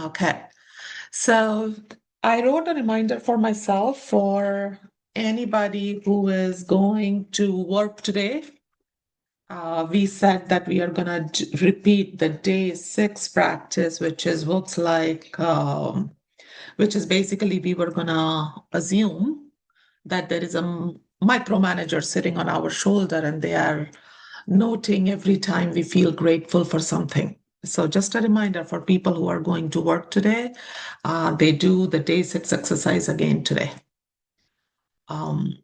Okay. So I wrote a reminder for myself for anybody who is going to work today. We said that we are going to repeat the day six practice, which is looks like, which is basically we were going to assume that there is a micromanager sitting on our shoulder and they are noting every time we feel grateful for something. So, just a reminder for people who are going to work today, they do the day six exercise again today. Um,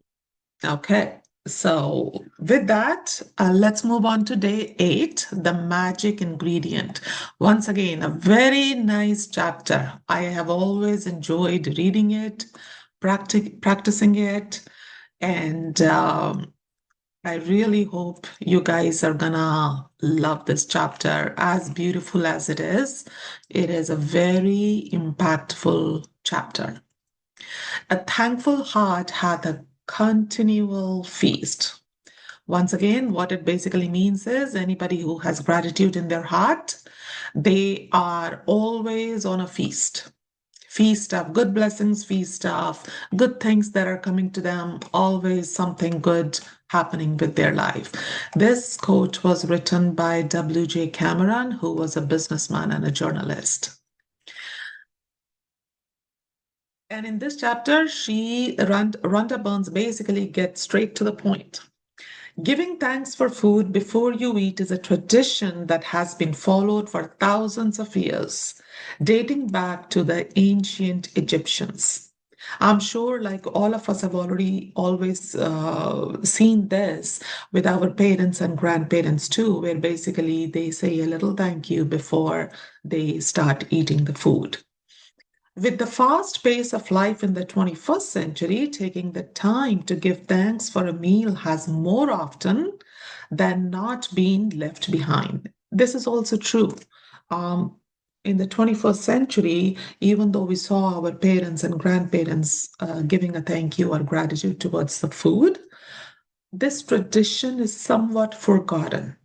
okay, so with that, let's move on to day eight, the magic ingredient. Once again, a very nice chapter. I have always enjoyed reading it, practicing it, and I really hope you guys are gonna love this chapter as beautiful as it is. It is a very impactful chapter. A thankful heart hath a continual feast. Once again, what it basically means is anybody who has gratitude in their heart, they are always on a feast. Feast of good blessings, feast of good things that are coming to them, always something good happening with their life. This quote was written by W.J. Cameron, who was a businessman and a journalist. And in this chapter, Rhonda Burns basically gets straight to the point. Giving thanks for food before you eat is a tradition that has been followed for thousands of years, dating back to the ancient Egyptians. I'm sure, like all of us have already always seen this with our parents and grandparents too, where basically they say a little thank you before they start eating the food. With the fast pace of life in the 21st century, taking the time to give thanks for a meal has more often than not been left behind. This is also true. Um, in the 21st century, even though we saw our parents and grandparents giving a thank you or gratitude towards the food, this tradition is somewhat forgotten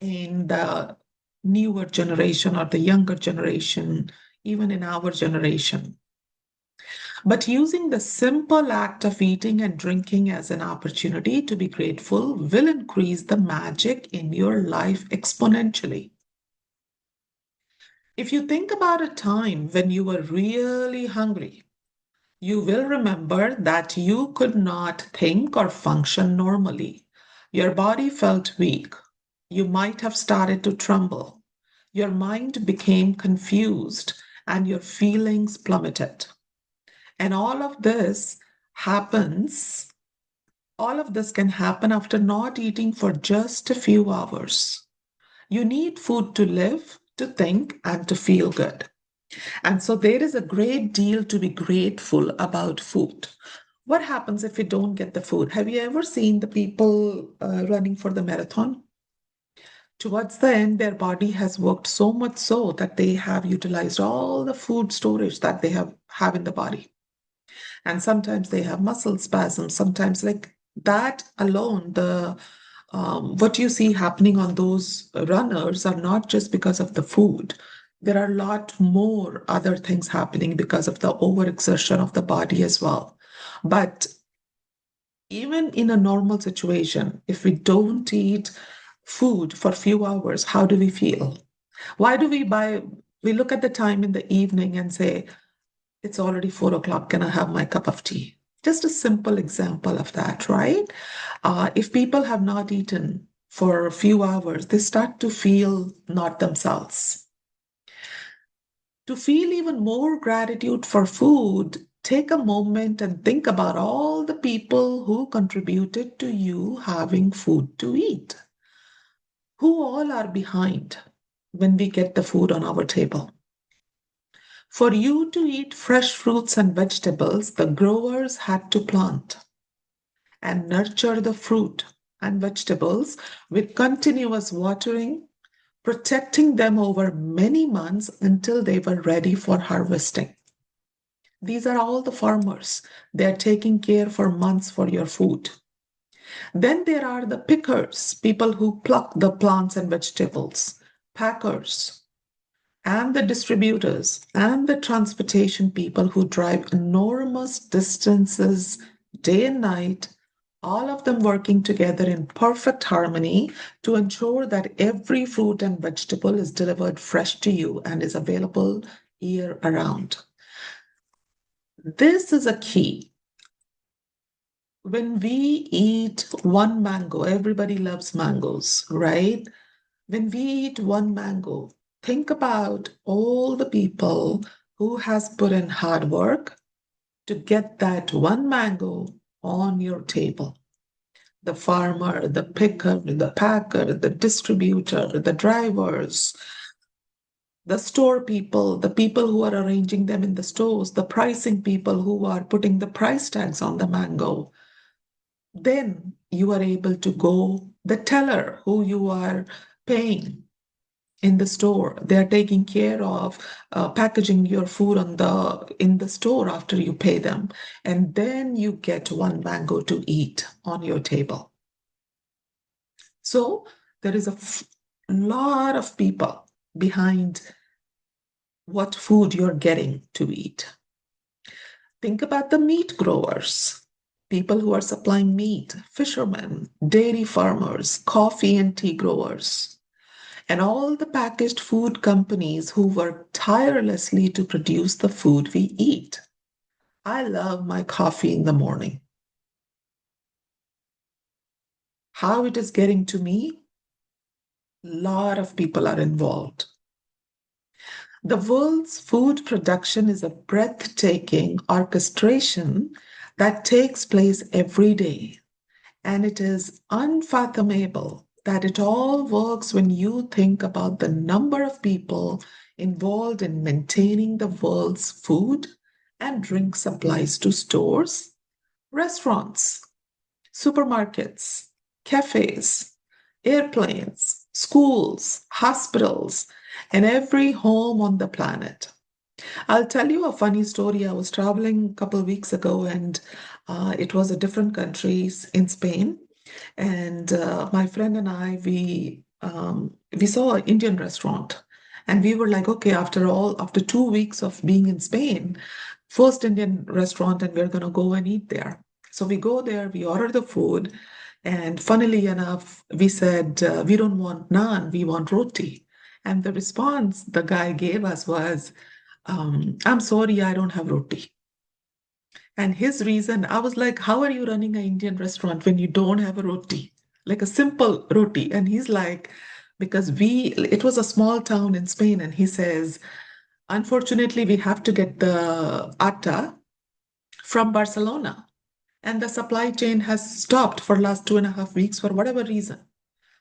in the newer generation or the younger generation, even in our generation. But using the simple act of eating and drinking as an opportunity to be grateful will increase the magic in your life exponentially. If you think about a time when you were really hungry, you will remember that you could not think or function normally. Your body felt weak. You might have started to tremble. Your mind became confused and your feelings plummeted. And happens, all of this can happen after not eating for just a few hours. You need food to live, to think, and to feel good. And so there is a great deal to be grateful about food. What happens if we don't get the food? Have you ever seen the people running for the marathon? Towards the end, their body has worked so much so that they have utilized all the food storage that they have in the body. And sometimes they have muscle spasms. Sometimes, like that alone, the what you see happening on those runners are not just because of the food. There are a lot more other things happening because of the overexertion of the body as well. But even in a normal situation, if we don't eat food for a few hours, how do we feel? Why do we look at the time in the evening and say, it's already 4 o'clock. Can I have my cup of tea? Just a simple example of that, right? If people have not eaten for a few hours, they start to feel not themselves. To feel even more gratitude for food, take a moment and think about all the people who contributed to you having food to eat, who all are behind when we get the food on our table. For you to eat fresh fruits and vegetables, the growers had to plant and nurture the fruit and vegetables with continuous watering, protecting them over many months until they were ready for harvesting. These are all the farmers. They are taking care for months for your food. Then there are the pickers, people who pluck the plants and vegetables, packers, and the distributors and the transportation people who drive enormous distances day and night, all of them working together in perfect harmony to ensure that every fruit and vegetable is delivered fresh to you and is available year around. This is a key. When we eat one mango, everybody loves mangoes, right? When we eat one mango, think about all the people who has put in hard work to get that one mango on your table. The farmer, the picker, the packer, the distributor, the drivers, the store people, the people who are arranging them in the stores, the pricing people who are putting the price tags on the mango. Then you are able to go, the teller who you are paying in the store, they are taking care of packaging your food on the in the store after you pay them, and then you get one mango to eat on your table. So there is a lot of people behind what food you're getting to eat. Think about the meat growers, people who are supplying meat, fishermen, dairy farmers, coffee and tea growers, and all the packaged food companies who work tirelessly to produce the food we eat. I love my coffee in the morning. How it is getting to me? A lot of people are involved. The world's food production is a breathtaking orchestration that takes place every day. And it is unfathomable that it all works when you think about the number of people involved in maintaining the world's food and drink supplies to stores, restaurants, supermarkets, cafes, airplanes, schools, hospitals, and every home on the planet. I'll tell you a funny story. I was traveling a couple of weeks ago, and it was a different country in Spain. And my friend and I, we saw an Indian restaurant, and we were like, okay, after 2 weeks of being in Spain, first Indian restaurant, and we're gonna go and eat there. So we go there, we order the food, and funnily enough, we said we don't want naan, we want roti. And the response the guy gave us was, I'm sorry, I don't have roti. And his reason, I was like, how are you running an Indian restaurant when you don't have a roti? Like a simple roti. And he's like, because it was a small town in Spain. And he says, unfortunately, we have to get the atta from Barcelona. And the supply chain has stopped for last 2.5 weeks for whatever reason,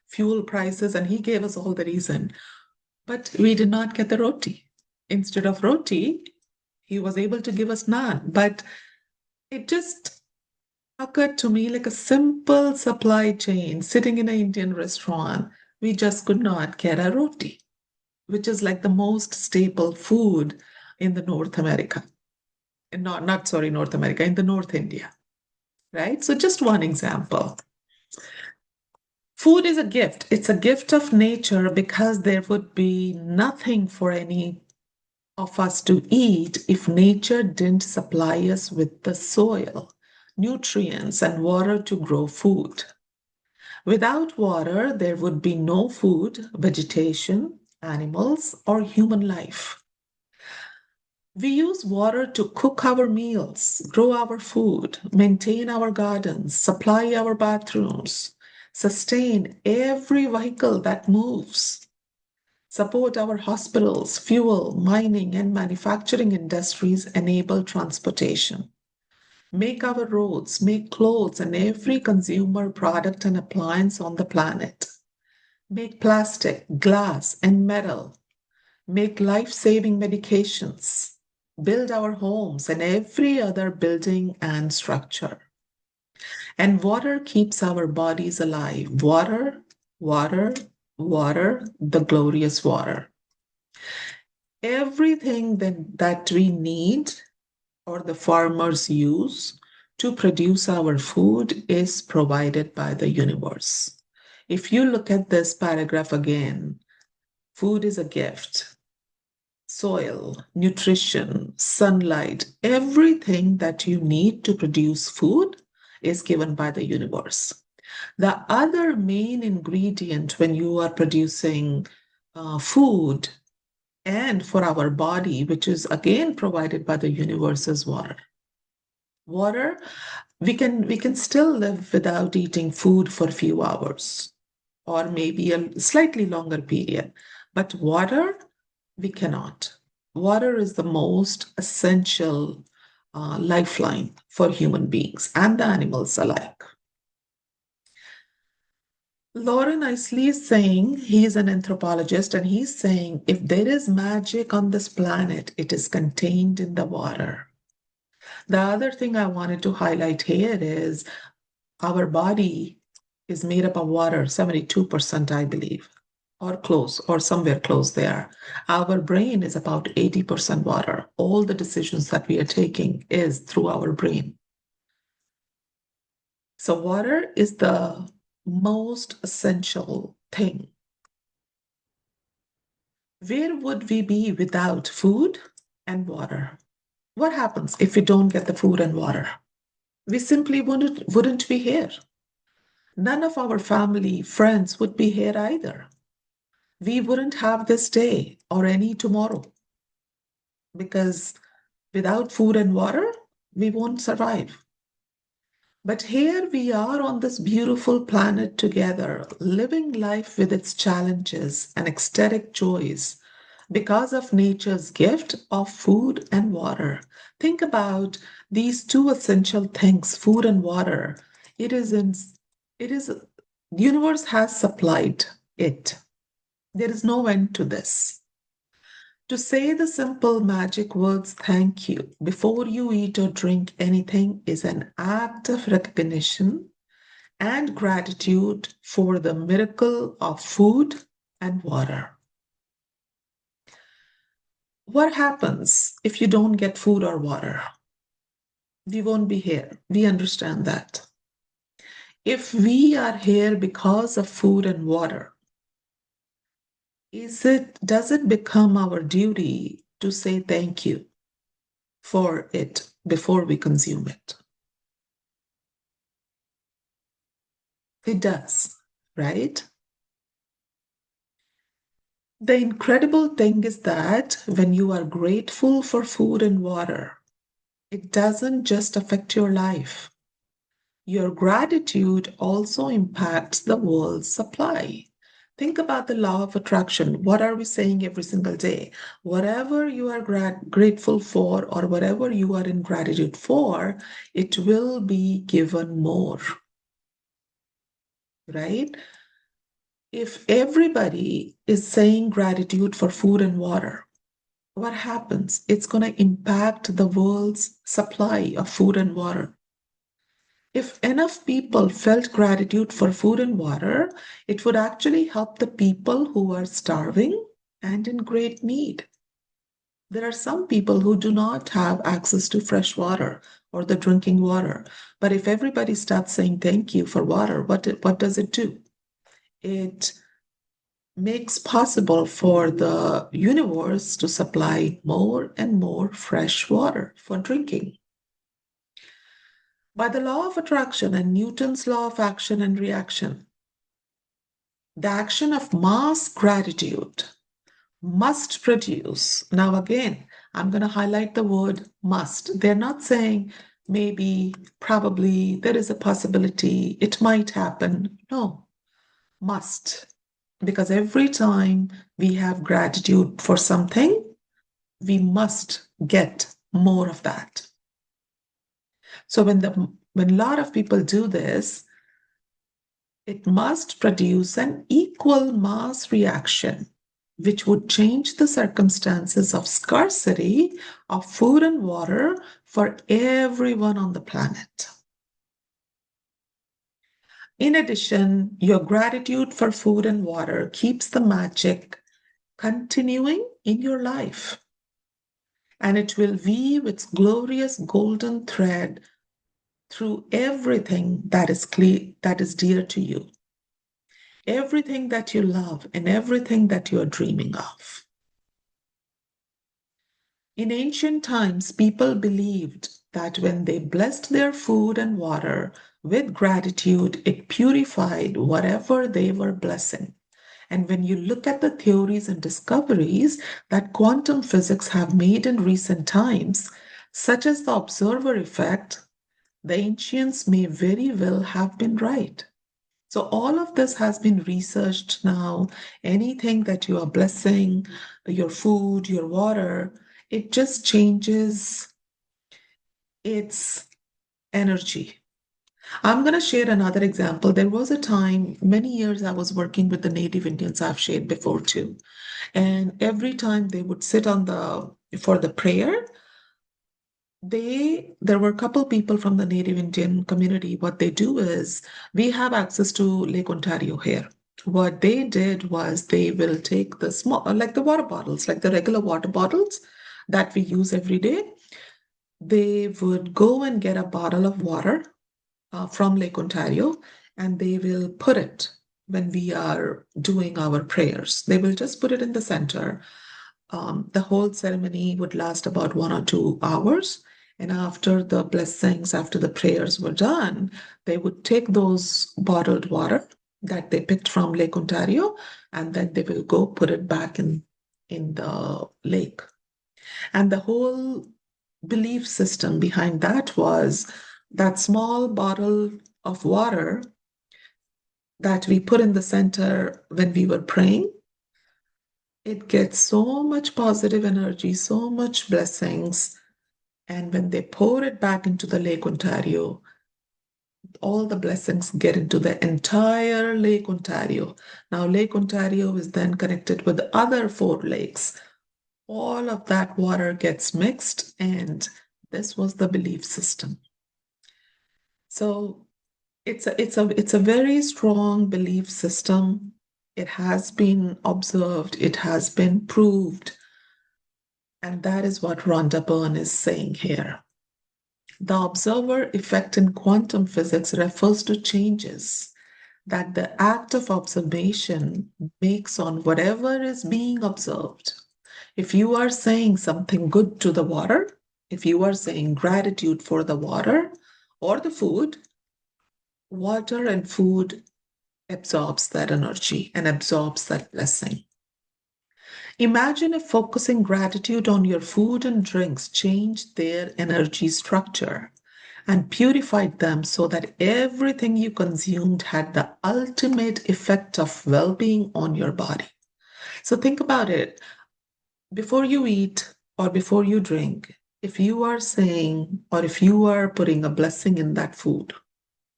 fuel prices. And he gave us all the reason. But we did not get the roti. Instead of roti, he was able to give us naan. But it just occurred to me like a simple supply chain sitting in an Indian restaurant. We just could not get a roti, which is like the most staple food in the North America. And not sorry, North America, in the North India, right? So just one example. Food is a gift. It's a gift of nature because there would be nothing for any of us to eat if nature didn't supply us with the soil, nutrients, and water to grow food. Without water, there would be no food, vegetation, animals, or human life. We use water to cook our meals, grow our food, maintain our gardens, supply our bathrooms, sustain every vehicle that moves, support our hospitals, fuel, mining, and manufacturing industries, enable transportation, make our roads, make clothes, and every consumer product and appliance on the planet, make plastic, glass, and metal, make life-saving medications, build our homes and every other building and structure. And water keeps our bodies alive. Water, water, water, the glorious water. Everything that we need or the farmers use to produce our food is provided by the universe. If you look at this paragraph again, food is a gift. soil, nutrition, sunlight, everything that you need to produce food is given by the universe. The other main ingredient when you are producing food and for our body, which is again provided by the universe, is water. Water, we can still live without eating food for a few hours or maybe a slightly longer period. But water, we cannot. Water is the most essential lifeline for human beings and the animals alike. Lauren Isley is saying, he's an anthropologist, and he's saying if there is magic on this planet, it is contained in the water. The other thing I wanted to highlight here is our body is made up of water, 72%, I believe, or close, or somewhere close there. Our brain is about 80% water. All the decisions that we are taking is through our brain. So, water is the most essential thing. Where would we be without food and water? What happens if we don't get the food and water? We simply wouldn't be here. None of our family, friends would be here either. We wouldn't have this day or any tomorrow because without food and water, we won't survive. But here we are on this beautiful planet together, living life with its challenges and ecstatic joys because of nature's gift of food and water. Think about these two essential things, food and water. It is in, it is, the universe has supplied it. There is no end to this. To say the simple magic words thank you before you eat or drink anything is an act of recognition and gratitude for the miracle of food and water. What happens if you don't get food or water? We won't be here. We understand that. If we are here because of food and water, does it become our duty to say thank you for it before we consume it? It does, right? The incredible thing is that when you are grateful for food and water, it doesn't just affect your life. Your gratitude also impacts the world's supply. Think about the law of attraction. What are we saying every single day? Whatever you are grateful for or whatever you are in gratitude for, it will be given more, right? If everybody is saying gratitude for food and water, what happens? It's going to impact the world's supply of food and water. If enough people felt gratitude for food and water, it would actually help the people who are starving and in great need. There are some people who do not have access to fresh water or the drinking water. But if everybody starts saying thank you for water, what does it do? It makes possible for the universe to supply more and more fresh water for drinking. By the law of attraction and Newton's law of action and reaction, the action of mass gratitude must produce. Now, again, I'm going to highlight the word must. They're not saying maybe, probably, there is a possibility, it might happen. No, must. Because every time we have gratitude for something, we must get more of that. So when a lot of people do this, it must produce an equal mass reaction, which would change the circumstances of scarcity of food and water for everyone on the planet. In addition, your gratitude for food and water keeps the magic continuing in your life. And it will weave its glorious golden thread through everything that is dear to you, everything that you love, and everything that you are dreaming of. In ancient times, people believed that when they blessed their food and water with gratitude, it purified whatever they were blessing. And when you look at the theories and discoveries that quantum physics have made in recent times, such as the observer effect, the ancients may very well have been right. So, all of this has been researched now. Anything that you are blessing, your food, your water, it just changes its energy. I'm going to share another example. There was a time, many years, I was working with the Native Indians. I've shared before too. And every time they would sit on for the prayer, there were a couple people from the Native Indian community. What they do is we have access to Lake Ontario here. What they did was they will take the small, like the water bottles, like the regular water bottles that we use every day. They would go and get a bottle of water from Lake Ontario, and they will put it when we are doing our prayers. They will just put it in the center. The whole ceremony would last about 1 or 2 hours. And after the blessings, after the prayers were done, they would take those bottled water that they picked from Lake Ontario, and then they will go put it back in the lake. And the whole belief system behind that was that small bottle of water that we put in the center when we were praying, it gets so much positive energy, so much blessings. And when they pour it back into the Lake Ontario, all the blessings get into the entire Lake Ontario. Now, Lake Ontario is then connected with the other 4 lakes. All of that water gets mixed, and this was the belief system. So it's a very strong belief system. It has been observed, it has been proved, and that is what Rhonda Byrne is saying here. The observer effect in quantum physics refers to changes that the act of observation makes on whatever is being observed. If you are saying something good to the water, if you are saying gratitude for the water or the food, water and food absorbs that energy and absorbs that blessing. Imagine if focusing gratitude on your food and drinks changed their energy structure and purified them so that everything you consumed had the ultimate effect of well being on your body. So think about it. Before you eat or before you drink, if you are saying or if you are putting a blessing in that food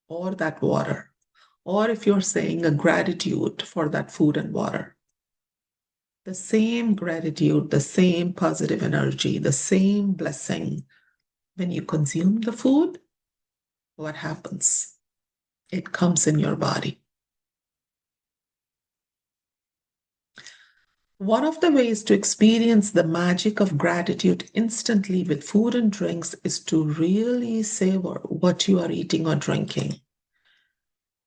or that water, or if you're saying a gratitude for that food and water, the same gratitude, the same positive energy, the same blessing, when you consume the food, what happens? It comes in your body. One of the ways to experience the magic of gratitude instantly with food and drinks is to really savor what you are eating or drinking.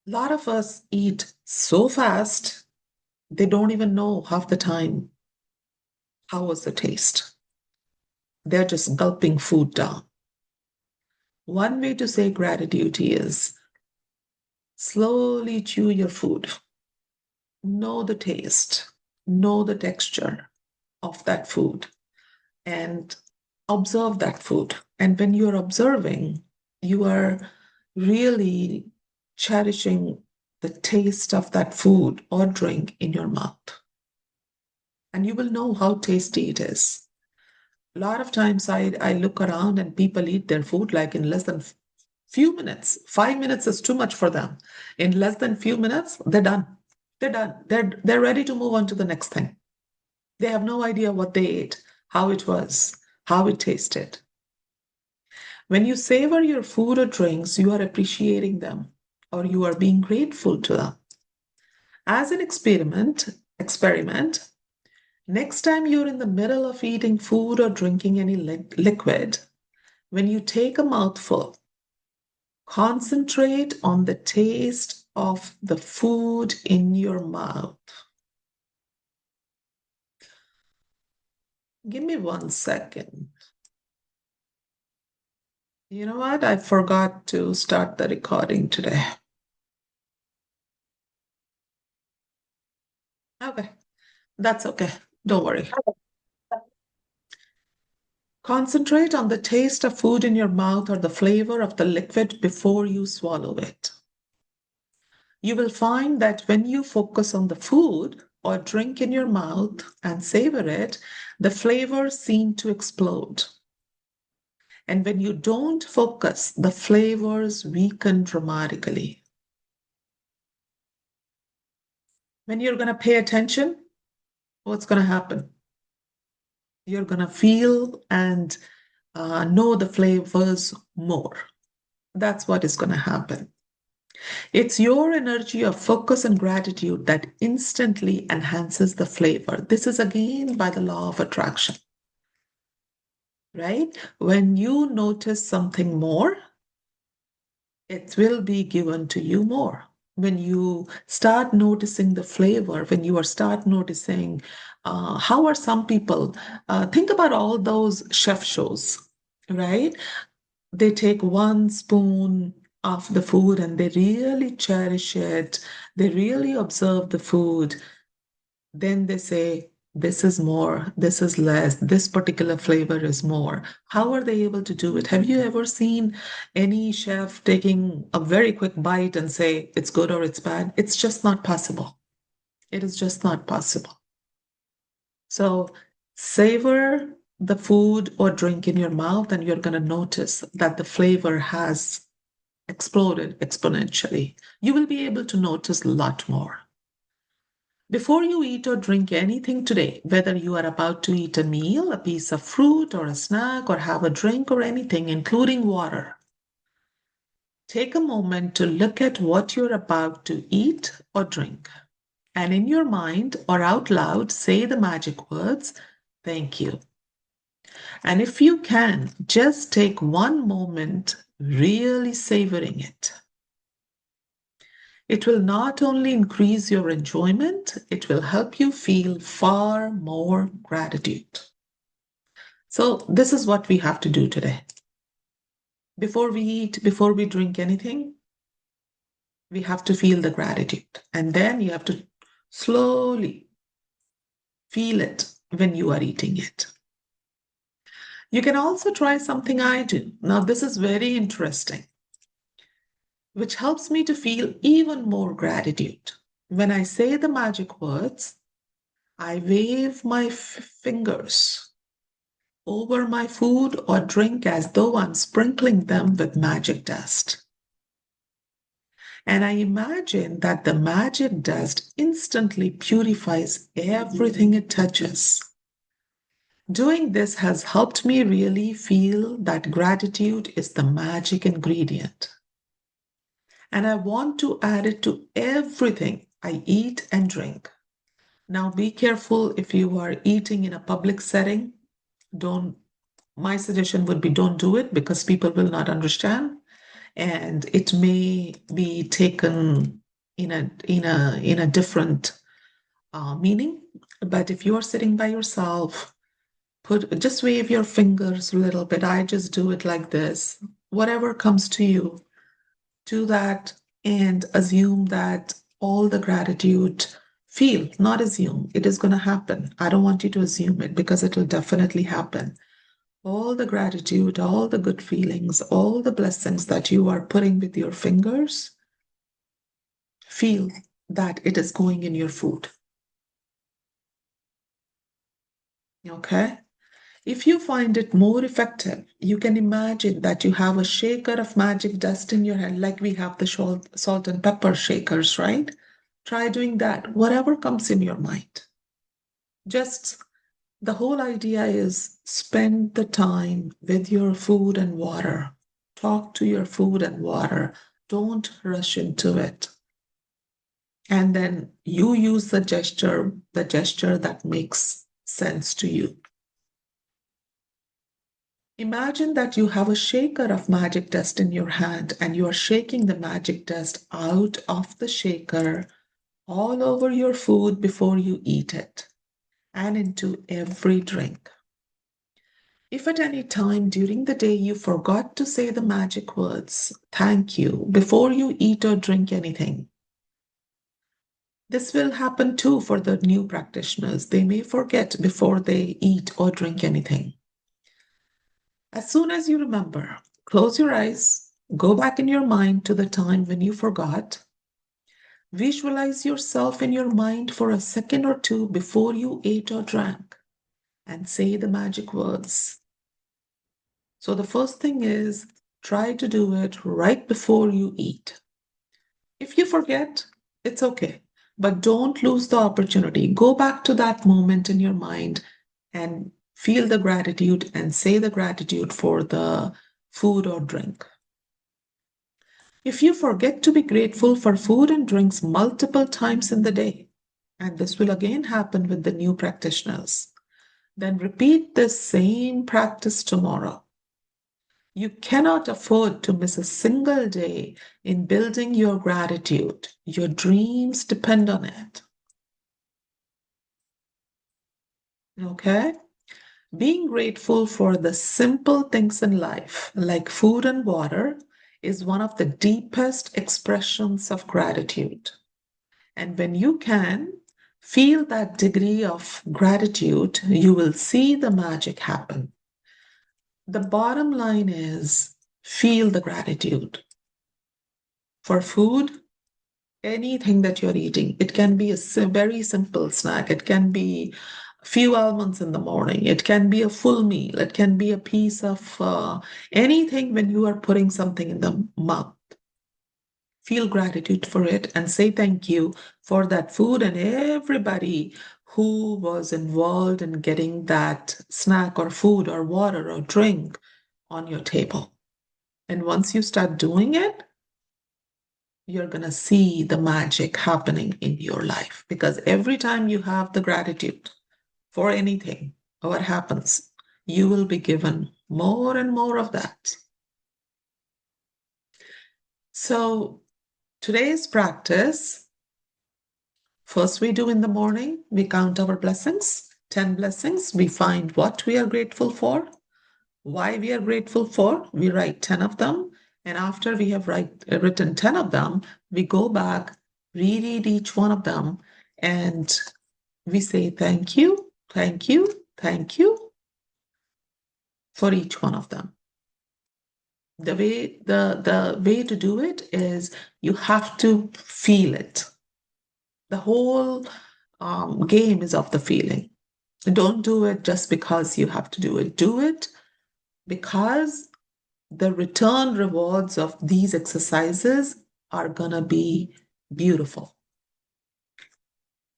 A lot of us eat so fast, they don't even know half the time how was the taste. They're just gulping food down. One way to say gratitude is slowly chew your food. Know the taste, know the texture of that food, and observe that food. And when you're observing, you are really cherishing the taste of that food or drink in your mouth. And you will know how tasty it is. A lot of times I look around and people eat their food like in less than few minutes. 5 minutes is too much for them. In less than few minutes, they're done. They're done. They're ready to move on to the next thing. They have no idea what they ate, how it was, how it tasted. When you savor your food or drinks, you are appreciating them or you are being grateful to them. As an experiment, next time you're in the middle of eating food or drinking any liquid, when you take a mouthful, concentrate on the taste of the food in your mouth. Give me 1 second. You know what? I forgot to start the recording today. Okay, that's okay. Don't worry. Concentrate on the taste of food in your mouth or the flavor of the liquid before you swallow it. You will find that when you focus on the food or drink in your mouth and savor it, the flavors seem to explode. And when you don't focus, the flavors weaken dramatically. When you're going to pay attention, what's going to happen? You're going to feel and know the flavors more. That's what is going to happen. It's your energy of focus and gratitude that instantly enhances the flavor. This is again by the law of attraction, right? When you notice something more, it will be given to you more. When you start noticing the flavor, when you are start noticing how are some people, think about all those chef shows, right? They take 1 spoon of the food and they really cherish it. They really observe the food. Then they say, this is more, this is less, this particular flavor is more. How are they able to do it? Have you ever seen any chef taking a very quick bite and say it's good or it's bad? It's just not possible. It is just not possible. So savor the food or drink in your mouth, and you're going to notice that the flavor has exploded exponentially. You will be able to notice a lot more. Before you eat or drink anything today, whether you are about to eat a meal, a piece of fruit, or a snack, or have a drink or anything, including water, take a moment to look at what you're about to eat or drink. And in your mind or out loud, say the magic words, thank you. And if you can, just take one moment really savoring it. It will not only increase your enjoyment, it will help you feel far more gratitude. So, this is what we have to do today. Before we eat, before we drink anything, we have to feel the gratitude. And then you have to slowly feel it when you are eating it. You can also try something I do. Now, this is very interesting, which helps me to feel even more gratitude. When I say the magic words, I wave my fingers over my food or drink as though I'm sprinkling them with magic dust. And I imagine that the magic dust instantly purifies everything it touches. Doing this has helped me really feel that gratitude is the magic ingredient. And I want to add it to everything I eat and drink. Now, be careful if you are eating in a public setting. Don't, my suggestion would be don't do it because people will not understand and it may be taken in a different meaning. But if you're sitting by yourself, just wave your fingers a little bit. I just do it like this. Whatever comes to you, do that and assume that all the gratitude, feel, not assume. It is going to happen. I don't want you to assume it because it will definitely happen. All the gratitude, all the good feelings, all the blessings that you are putting with your fingers, feel that it is going in your food. Okay? If you find it more effective, you can imagine that you have a shaker of magic dust in your hand, like we have the salt and pepper shakers, right? Try doing that, whatever comes in your mind. Just the whole idea is spend the time with your food and water. Talk to your food and water. Don't rush into it. And then you use the gesture that makes sense to you. Imagine that you have a shaker of magic dust in your hand and you are shaking the magic dust out of the shaker all over your food before you eat it and into every drink. If at any time during the day you forgot to say the magic words, thank you, before you eat or drink anything, this will happen too for the new practitioners. They may forget before they eat or drink anything. As soon as you remember, close your eyes, go back in your mind to the time when you forgot. Visualize yourself in your mind for a second or two before you ate or drank and say the magic words. So, the first thing is try to do it right before you eat. If you forget, it's okay, but don't lose the opportunity. Go back to that moment in your mind and feel the gratitude and say the gratitude for the food or drink. If you forget to be grateful for food and drinks multiple times in the day, and this will again happen with the new practitioners, then repeat this same practice tomorrow. You cannot afford to miss a single day in building your gratitude. Your dreams depend on it. Okay? Being grateful for the simple things in life, like food and water, is one of the deepest expressions of gratitude. And when you can feel that degree of gratitude, you will see the magic happen. The bottom line is feel the gratitude for food, anything that you're eating. It can be a very simple snack. It can be a few almonds in the morning. It can be a full meal. It can be a piece of anything when you are putting something in the mouth. Feel gratitude for it and say thank you for that food and everybody who was involved in getting that snack or food or water or drink on your table. And once you start doing it, you're going to see the magic happening in your life because every time you have the gratitude for anything, what happens? You will be given more and more of that. So, today's practice, first we do in the morning, we count our blessings, 10 blessings, we find what we are grateful for, why we are grateful for, we write 10 of them. And after we have written 10 of them, we go back, reread each one of them, and we say thank you, thank you, thank you for each one of them. The way to do it is you have to feel it. The whole game is of the feeling. Don't do it just because you have to do it. Do it because the return rewards of these exercises are going to be beautiful.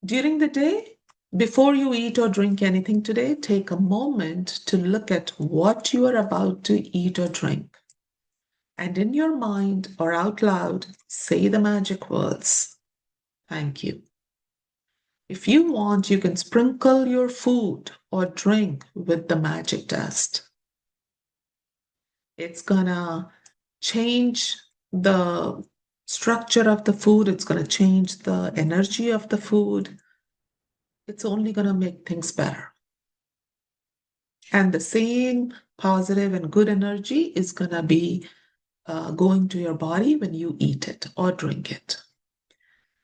During the day, before you eat or drink anything today, take a moment to look at what you are about to eat or drink. And in your mind or out loud, say the magic words. Thank you. If you want, you can sprinkle your food or drink with the magic dust. It's gonna change the structure of the food, it's gonna change the energy of the food. It's only gonna make things better. And the same positive and good energy is gonna be going to your body when you eat it or drink it.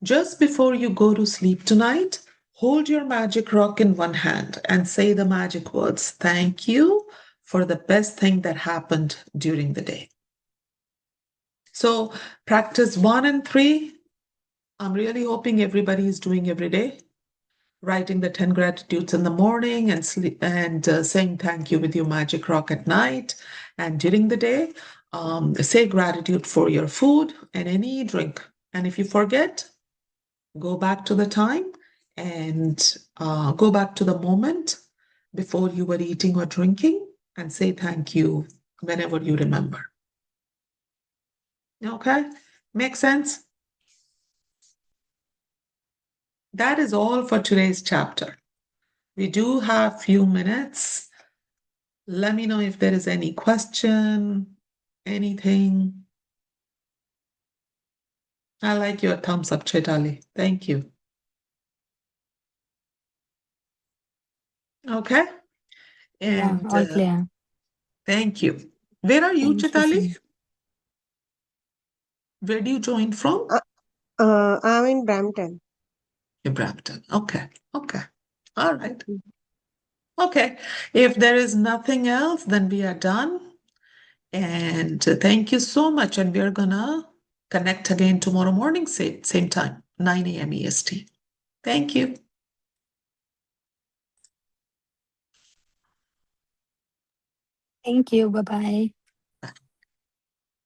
Just before you go to sleep tonight, hold your magic rock in one hand and say the magic words, thank you for the best thing that happened during the day. So, practice 1 and 3. I'm really hoping everybody is doing every day, writing the 10 gratitudes in the morning and saying thank you with your magic rock at night. And during the day, say gratitude for your food and any drink. And if you forget, go back to the time and go back to the moment before you were eating or drinking and say thank you whenever you remember. Okay? Make sense? That is all for today's chapter. We do have few minutes. Let me know if there is any question, anything. I like your thumbs up, Chetali. Thank you. Okay? Yeah, And all clear. Thank you. Where are you, Thank you so Chitali? much. Where do you join from? I'm in Brampton. You're Brampton. Okay. Okay. All right. Okay. If there is nothing else, then we are done. And thank you so much. And we are gonna connect again tomorrow morning, same time, 9 a.m. EST. Thank you. Thank you. Bye bye.